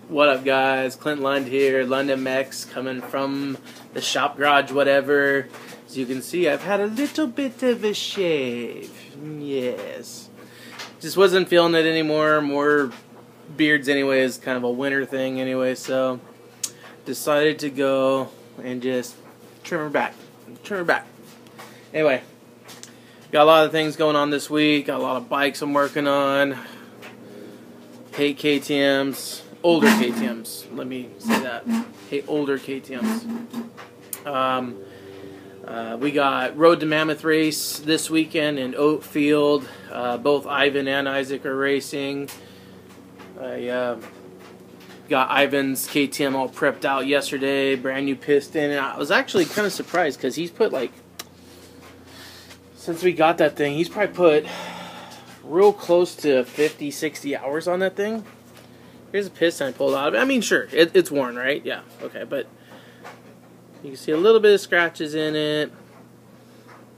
What up, guys? Clint Lund here, London Mex, coming from the shop garage, whatever. As you can see, I've had a little bit of a shave. Yes. Just wasn't feeling it anymore. More beards anyway is kind of a winter thing anyway, so decided to go and just trim her back. Anyway, got a lot of things going on this week. Got a lot of bikes I'm working on. Hate KTMs. Older KTMs, let me say that. Hate older KTMs. We got Road to Mammoth race this weekend in Oatfield. Both Ivan and Isaac are racing. I got Ivan's KTM all prepped out yesterday, brand new piston. And I was actually kind of surprised because he's put since we got that thing, he's probably put real close to 50, 60 hours on that thing. Here's a piston I pulled out of it. I mean, sure, it's worn, right? Yeah, okay, but you can see a little bit of scratches in it.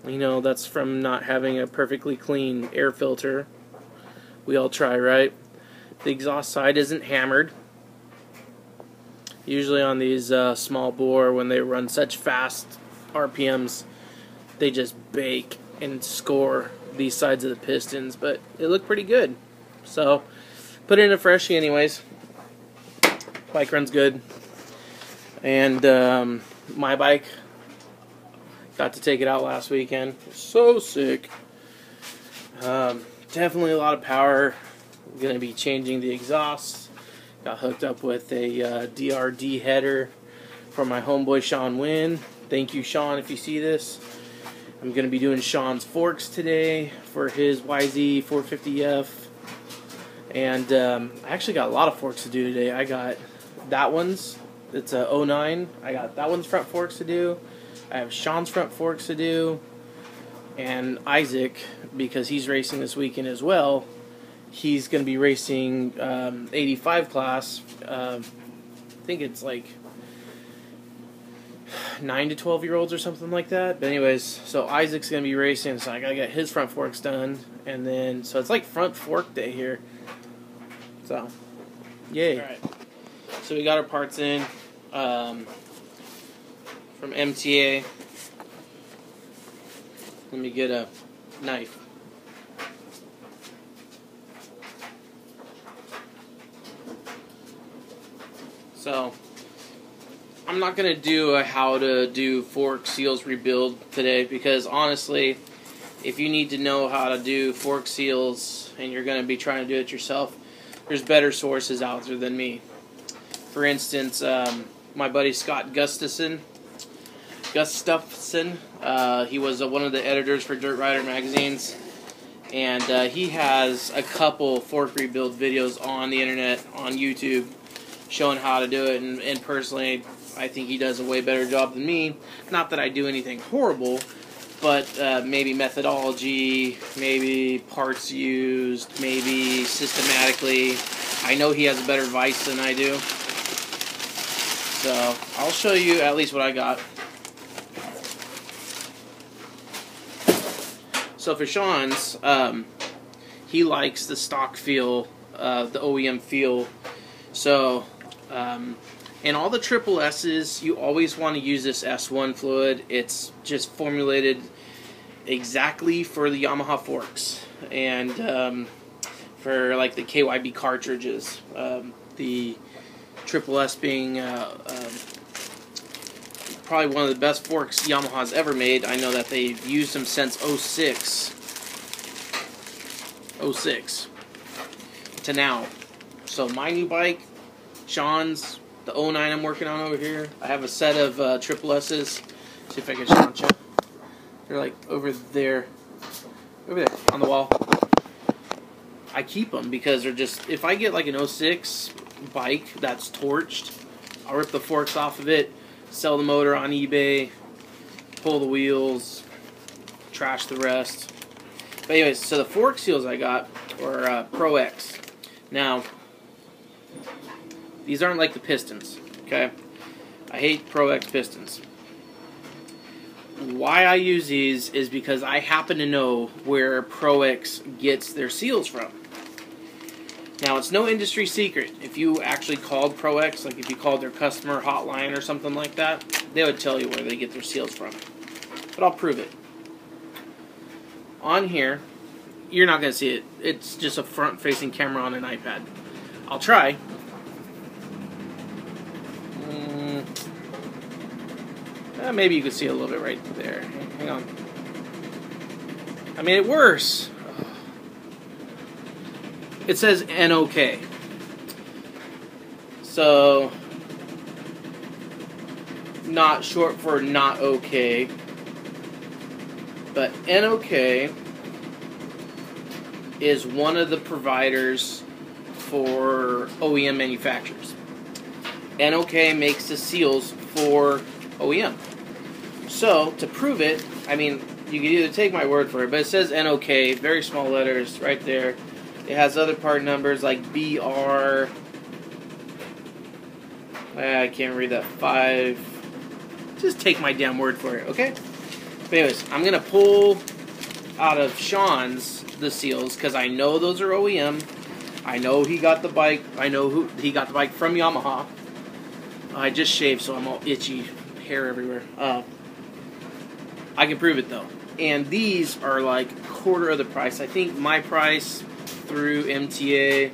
You know, that's from not having a perfectly clean air filter. We all try, right? The exhaust side isn't hammered. Usually on these small bore, when they run such fast RPMs, they just bake and score these sides of the pistons, but it looked pretty good. So put it in a freshie anyways. Bike runs good. And my bike, got to take it out last weekend. So sick. Definitely a lot of power. I'm going to be changing the exhaust. Got hooked up with a DRD header for my homeboy Sean Wynn. Thank you, Sean, if you see this. I'm going to be doing Sean's forks today for his YZ 450F. And I actually got a lot of forks to do today. I got that one's, it's a 09. I got that one's front forks to do. I have Sean's front forks to do. And Isaac, because he's racing this weekend as well, he's going to be racing 85 class. I think it's like 9 to 12-year-olds or something like that. But anyways, so Isaac's going to be racing, so I got to get his front forks done. And then, so it's like front fork day here. So, yay. Alright, so we got our parts in from MTA. Let me get a knife. So, I'm not going to do a how to do fork seals rebuild today because honestly, if you need to know how to do fork seals and you're going to be trying to do it yourself, there's better sources out there than me. For instance, my buddy Scott Gustafson, he was one of the editors for Dirt Rider magazines, and he has a couple fork rebuild videos on the internet, on YouTube, showing how to do it, and personally, I think he does a way better job than me. Not that I do anything horrible, but maybe methodology, maybe parts used, maybe systematically. I know he has a better vice than I do. So I'll show you at least what I got. So for Sean's, he likes the stock feel, the OEM feel. So in all the triple S's, you always want to use this S1 fluid. It's just formulated exactly for the Yamaha forks and for like the KYB cartridges. The triple S being probably one of the best forks Yamaha's ever made. I know that they've used them since 06 to now. So my new bike, Sean's, the 09 I'm working on over here. I have a set of triple S's. See if I can show you. They're like over there on the wall. I keep them because they're just, if I get like an 06 bike that's torched, I'll rip the forks off of it, sell the motor on eBay, pull the wheels, trash the rest. But anyways, so the fork seals I got were Pro X. Now, these aren't like the pistons, okay? I hate Pro X pistons. Why I use these is because I happen to know where Pro X gets their seals from. Now, it's no industry secret. If you actually called Pro-X, like if you called their customer hotline or something like that, they would tell you where they get their seals from. But I'll prove it. On here, you're not going to see it. It's just a front-facing camera on an iPad. I'll try. Maybe you can see a little bit right there. Hang on. I made it worse. It says NOK. So, not short for not okay. But NOK is one of the providers for OEM manufacturers. NOK makes the seals for OEM. So, to prove it, I mean, you can either take my word for it, but it says NOK, very small letters right there. It has other part numbers like BR. I can't read that. 5. Just take my damn word for it, okay? But anyways, I'm going to pull out of Sean's the seals because I know those are OEM. I know he got the bike. I know he got the bike from Yamaha. I just shaved, so I'm all itchy. Hair everywhere. I can prove it, though. And these are like quarter of the price. I think my price through MTA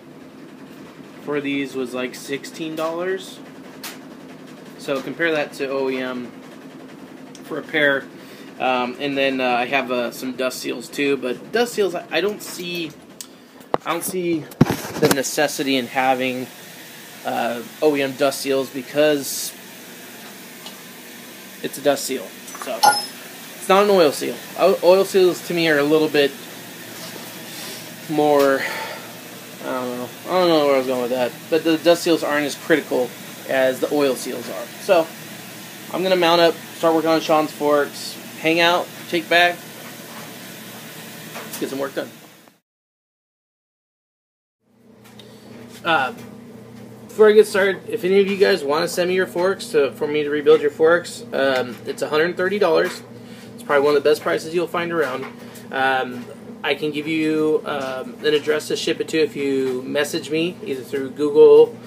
for these was like $16. So compare that to OEM for a pair. And then I have some dust seals too. But dust seals, I don't see the necessity in having OEM dust seals because it's a dust seal. So it's not an oil seal. Oil seals to me are a little bit more, I don't know where I was going with that, but the dust seals aren't as critical as the oil seals are. So I'm going to mount up, start working on Sean's forks, hang out, take back, let's get some work done. Before I get started, if any of you guys want to send me your forks for me to rebuild your forks, it's $130. It's probably one of the best prices you'll find around. I can give you an address to ship it to if you message me, either through Google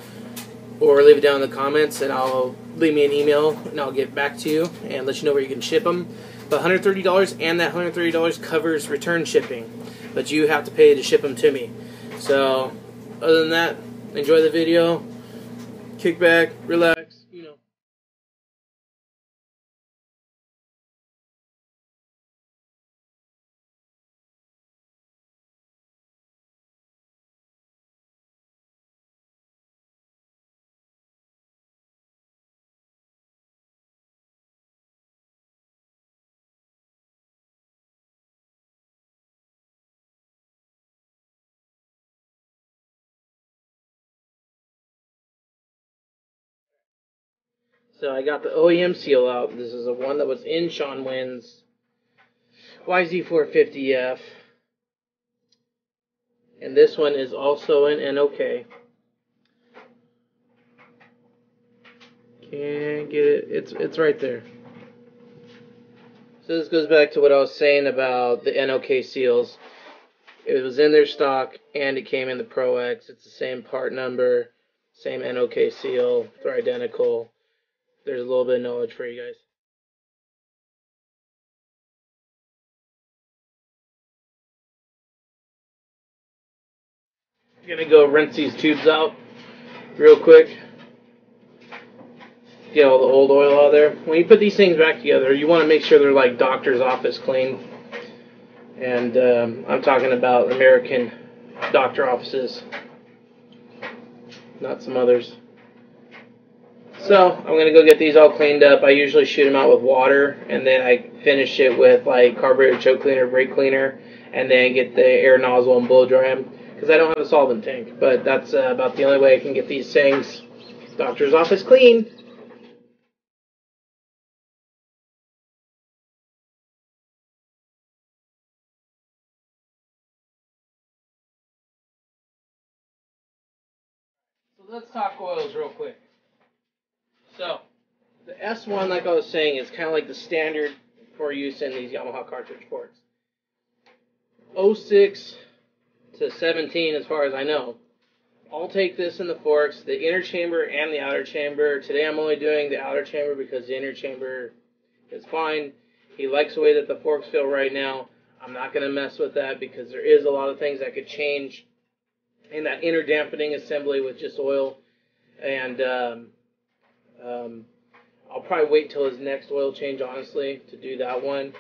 or leave it down in the comments, and I'll leave me an email, and I'll get back to you and let you know where you can ship them. But $130, and that $130 covers return shipping, but you have to pay to ship them to me. So, other than that, enjoy the video, kick back, relax, you know. So I got the OEM seal out. This is a one that was in Shawn Wynn's YZ450F. And this one is also an NOK. Can't get it. It's right there. So this goes back to what I was saying about the NOK seals. It was in their stock and it came in the Pro-X. It's the same part number, same NOK seal. They're identical. There's a little bit of knowledge for you guys. I'm gonna go rinse these tubes out real quick. Get all the old oil out of there. When you put these things back together, you want to make sure they're like doctor's office clean. And I'm talking about American doctor offices, not some others. So I'm going to go get these all cleaned up. I usually shoot them out with water, and then I finish it with like carburetor choke cleaner, brake cleaner, and then get the air nozzle and blow dry them, because I don't have a solvent tank. But that's about the only way I can get these things doctor's office clean. So let's talk oils real quick. So the S1, like I was saying, is kind of like the standard for use in these Yamaha cartridge ports. 06 to 17, as far as I know, I'll take this in the forks, the inner chamber and the outer chamber. Today I'm only doing the outer chamber because the inner chamber is fine. He likes the way that the forks feel right now. I'm not going to mess with that because there is a lot of things that could change in that inner dampening assembly with just oil. And I'll probably wait till his next oil change, honestly, to do that one.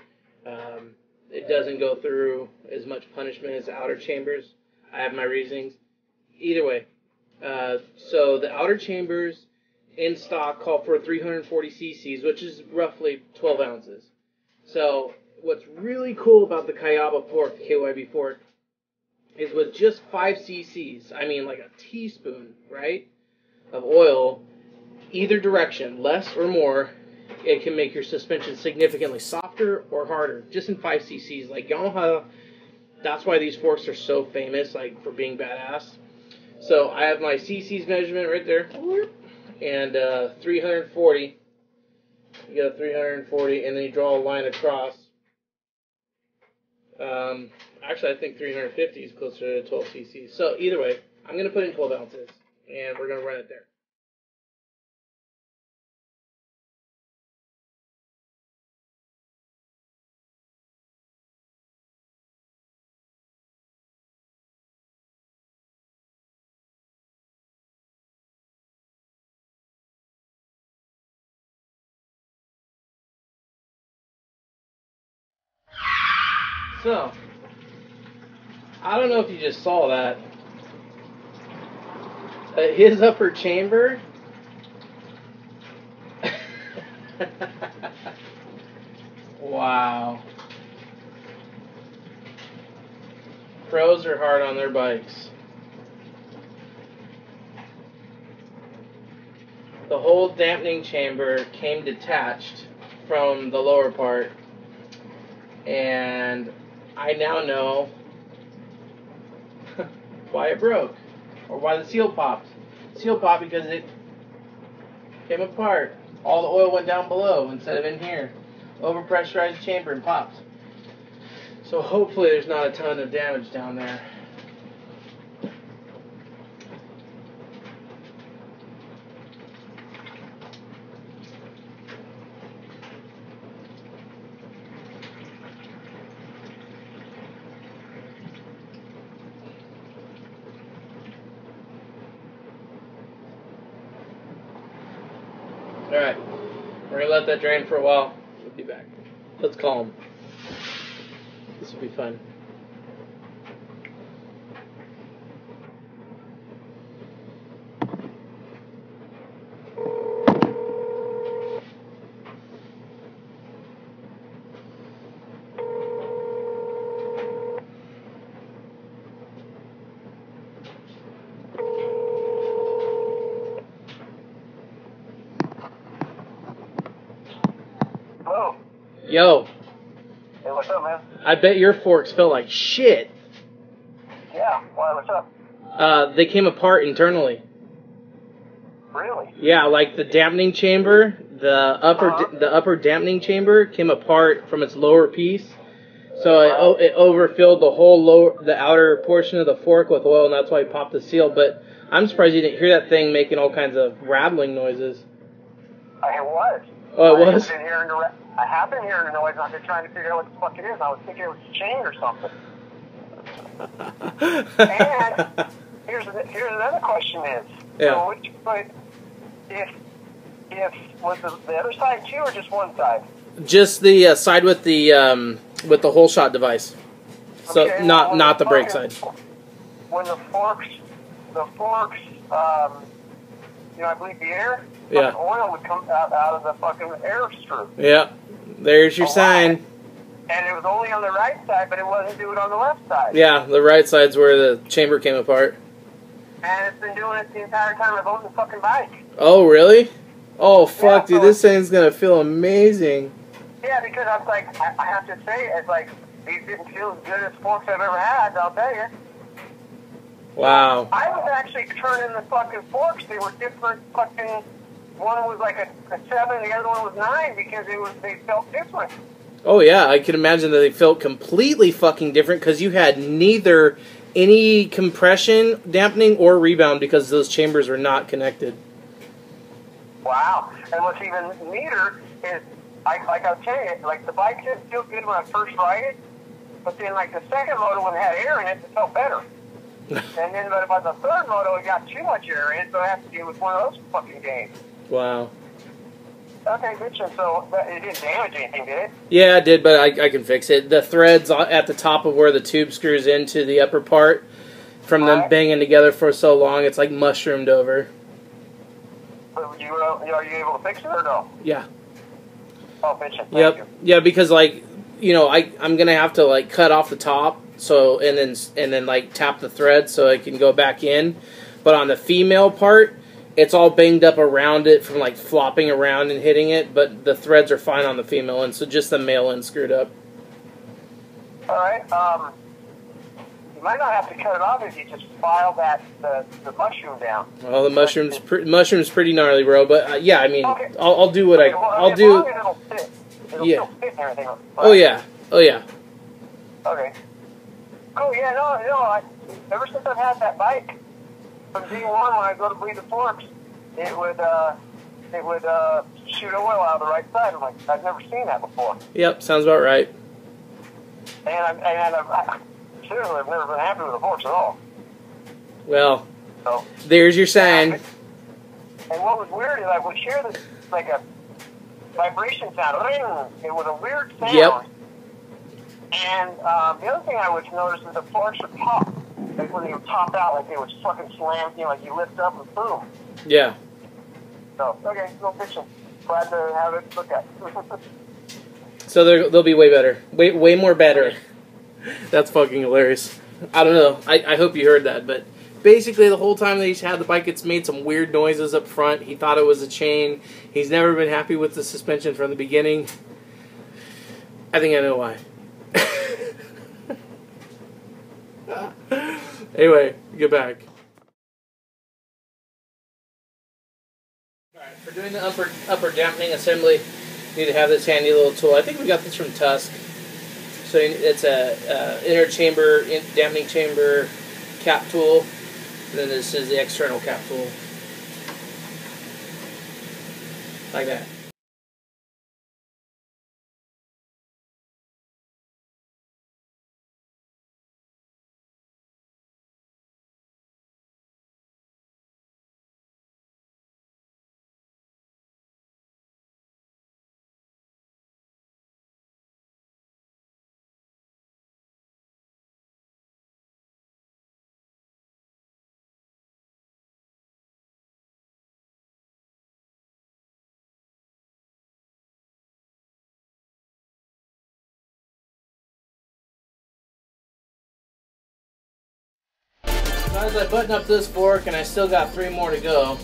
It doesn't go through as much punishment as the outer chambers. I have my reasonings. Either way, so the outer chambers in stock call for 340 cc's, which is roughly 12 ounces. So what's really cool about the Kayaba fork, the KYB fork, is with just 5 cc's, I mean like a teaspoon, right, of oil, either direction, less or more, it can make your suspension significantly softer or harder, just in 5 cc's. Like Yamaha, that's why these forks are so famous, like for being badass. So I have my cc's measurement right there, and 340. You got 340, and then you draw a line across. Actually, I think 350 is closer to 12 cc's. So either way, I'm going to put in 12 ounces, and we're going to run it there. So, I don't know if you just saw that. His upper chamber. Wow. Pros are hard on their bikes. The whole dampening chamber came detached from the lower part, and I now know why it broke, or why the seal popped. Seal popped because it came apart. All the oil went down below instead of in here. Overpressurized chamber and popped. So hopefully there's not a ton of damage down there. Alright, we're going to let that drain for a while. We'll be back. Let's call him. This will be fun. Hello. Yo. Hey, what's up, man? I bet your forks felt like shit. Yeah, why, what's up? They came apart internally. Really? Yeah, like the dampening chamber, the upper dampening chamber came apart from its lower piece. So it overfilled the outer portion of the fork with oil, and that's why it popped the seal. But I'm surprised you didn't hear that thing making all kinds of rattling noises. I was. Oh, it was? I have been hearing the noise, and I've been trying to figure out what the fuck it is. I was thinking it was a chain or something. And here's another question is, yeah. So which foot, if was the other side too, or just one side? Just the side with the whole shot device. So Okay, not the brake side. When the forks, I believe the air, yeah, the oil would come out of the fucking air screw. Yeah, there's your sign. And it was only on the right side, but it wasn't doing it on the left side. Yeah, the right side's where the chamber came apart. And it's been doing it the entire time I've owned the fucking bike. Oh, really? Oh, fuck, Yeah, dude, this thing's gonna feel amazing. Yeah, because I was like, I have to say, it's like, these didn't feel as good as forks I've ever had, I'll tell you. Wow. I was actually turning the fucking forks. They were different fucking, one was like a 7, the other one was 9, because they felt different. Oh, yeah, I can imagine that they felt completely fucking different because you had neither any compression, dampening, or rebound because those chambers were not connected. Wow. And what's even neater is, like I'll tell you, like the bike didn't feel good when I first ride it, but then like the second moto when it had air in it, it felt better. And then but about the third moto, it got too much air in it, so I have to deal with one of those fucking games. Wow. Okay, good. So it didn't damage anything, did it? Yeah, it did, but I can fix it. The threads at the top of where the tube screws into the upper part, from them banging together for so long, it's like mushroomed over. But are you able to fix it or no? Yeah. Oh, bitchin'. Yep. Yeah, because like, you know, I'm gonna have to like cut off the top, so and then like tap the thread so it can go back in. But on the female part, it's all banged up around it from like flopping around and hitting it, but the threads are fine on the female end, so just the male end screwed up. All right. You might not have to cut it off if you just file the mushroom down. Well, the mushroom's pretty gnarly, bro. But yeah, I mean, okay. I'll do what I'll as do. Long as it'll fit. It'll still fit and everything. Oh yeah. Oh yeah. Okay. Cool. Yeah. No. Ever since I've had that bike from D1, when I go to bleed the forks, it would shoot oil out of the right side. I'm like, I've never seen that before. Yep. Sounds about right. And seriously, I've never been happy with the forks at all. Well, so there's your sign. And what was weird is I would hear this like a vibration sound. Ring! It was a weird sound. Yep. And the other thing I would notice is the forks would pop. Like when they would pop out, like they would fucking slam, you know, like you lift up and boom. Yeah. So, okay, no fiction. Glad to have it look at. So they'll be way better. Way more better. That's fucking hilarious. I don't know. I hope you heard that, but basically the whole time that he's had the bike, it's made some weird noises up front. He thought it was a chain. He's never been happy with the suspension from the beginning. I think I know why. Anyway, get back. Alright, for doing the upper dampening assembly, you need to have this handy little tool. I think we got this from Tusk. So it's a inner chamber, dampening chamber cap tool. And then this is the external cap tool. Like that. As I button up this fork, and I still got 3 more to go.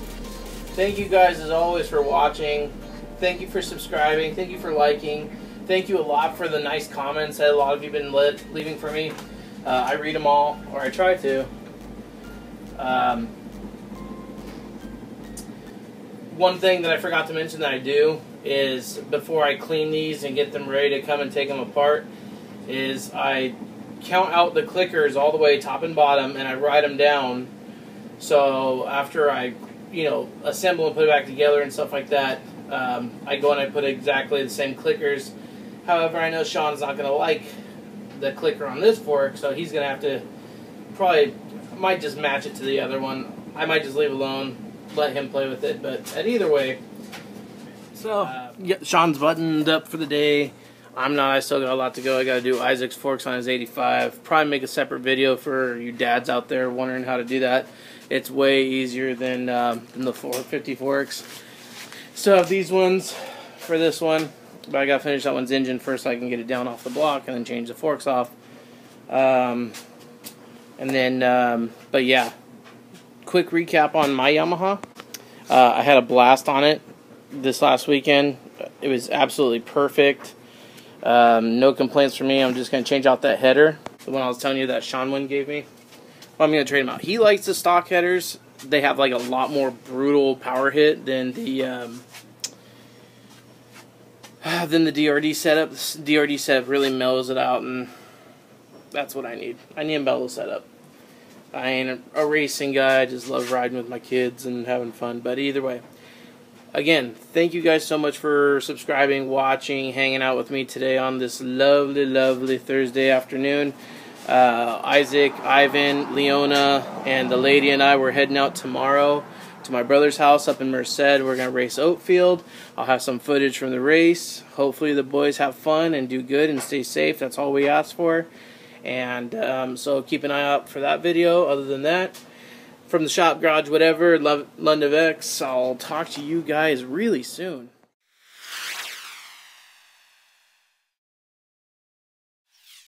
Thank you guys as always for watching. Thank you for subscribing. Thank you for liking. Thank you a lot for the nice comments that a lot of you have been leaving for me. I read them all, or I try to. One thing that I forgot to mention that I do is before I clean these and get them ready to come and take them apart, is I count out the clickers all the way top and bottom, and I write them down. So after I, assemble and put it back together and stuff like that, I go and I put exactly the same clickers. However, I know Sean's not going to like the clicker on this fork, so he's going to have to might just match it to the other one. I might just leave it alone, let him play with it. But at either way, so Sean's buttoned up for the day. I'm not. I still got a lot to go. I got to do Isaac's forks on his 85. Probably make a separate video for you dads out there wondering how to do that. It's way easier than the 450 forks. Still have these ones for this one, but I got to finish that one's engine first so I can get it down off the block and then change the forks off. And then, but yeah, quick recap on my Yamaha. I had a blast on it this last weekend. It was absolutely perfect. No complaints from me. I'm just going to change out that header, the one I was telling you that Sean gave me. Well, I'm going to trade him out. He likes the stock headers. They have like a lot more brutal power hit than the DRD setup. The DRD setup really mellows it out, and that's what I need. I need a mellow setup. I ain't a racing guy. I just love riding with my kids and having fun. But either way, again, thank you guys so much for subscribing, watching, hanging out with me today on this lovely, lovely Thursday afternoon. Isaac, Ivan, Leona, and the lady and I were heading out tomorrow to my brother's house up in Merced. We're going to race Oatfield. I'll have some footage from the race. Hopefully the boys have fun and do good and stay safe. That's all we ask for. And so keep an eye out for that video. Other than that, from the shop, garage, whatever, London X, I'll talk to you guys really soon.